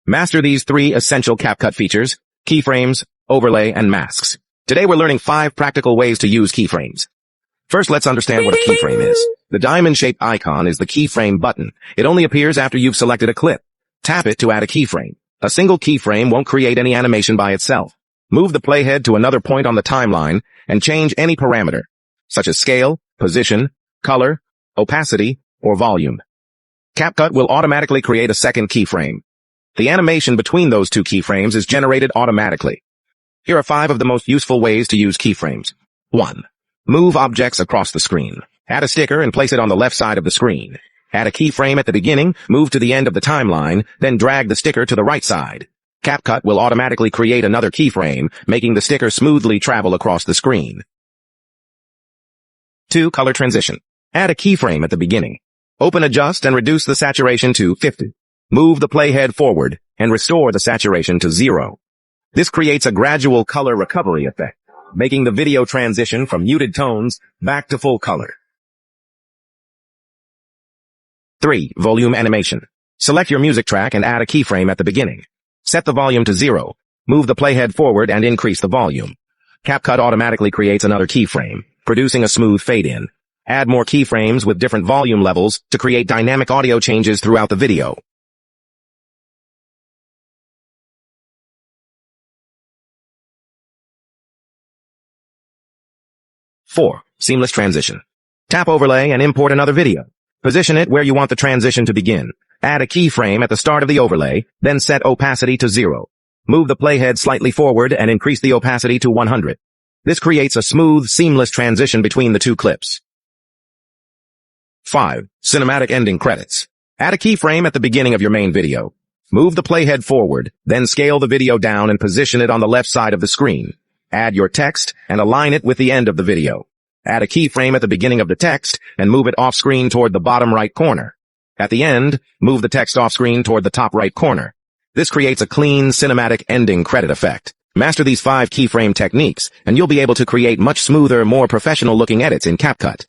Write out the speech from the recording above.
Master these 3 essential CapCut features: keyframes, overlay, and masks. Today we're learning 5 practical ways to use keyframes. First, let's understand what a keyframe is. The diamond-shaped icon is the keyframe button. It only appears after you've selected a clip. Tap it to add a keyframe. A single keyframe won't create any animation by itself. Move the playhead to another point on the timeline and change any parameter, such as scale, position, color, opacity, or volume. CapCut will automatically create a second keyframe. The animation between those 2 keyframes is generated automatically. Here are 5 of the most useful ways to use keyframes. 1. Move objects across the screen. Add a sticker and place it on the left side of the screen. Add a keyframe at the beginning, move to the end of the timeline, then drag the sticker to the right side. CapCut will automatically create another keyframe, making the sticker smoothly travel across the screen. 2. Color transition. Add a keyframe at the beginning. Open Adjust and reduce the saturation to 50. Move the playhead forward and restore the saturation to 0. This creates a gradual color recovery effect, making the video transition from muted tones back to full color. 3. Volume animation. Select your music track and add a keyframe at the beginning. Set the volume to 0. Move the playhead forward and increase the volume. CapCut automatically creates another keyframe, producing a smooth fade-in. Add more keyframes with different volume levels to create dynamic audio changes throughout the video. 4. Seamless transition. Tap overlay and import another video. Position it where you want the transition to begin. Add a keyframe at the start of the overlay, then set opacity to 0. Move the playhead slightly forward and increase the opacity to 100. This creates a smooth, seamless transition between the 2 clips. 5. Cinematic ending credits. Add a keyframe at the beginning of your main video. Move the playhead forward, then scale the video down and position it on the left side of the screen. Add your text and align it with the end of the video. Add a keyframe at the beginning of the text and move it off-screen toward the bottom right corner. At the end, move the text off-screen toward the top right corner. This creates a clean, cinematic ending credit effect. Master these 5 keyframe techniques, and you'll be able to create much smoother, more professional-looking edits in CapCut.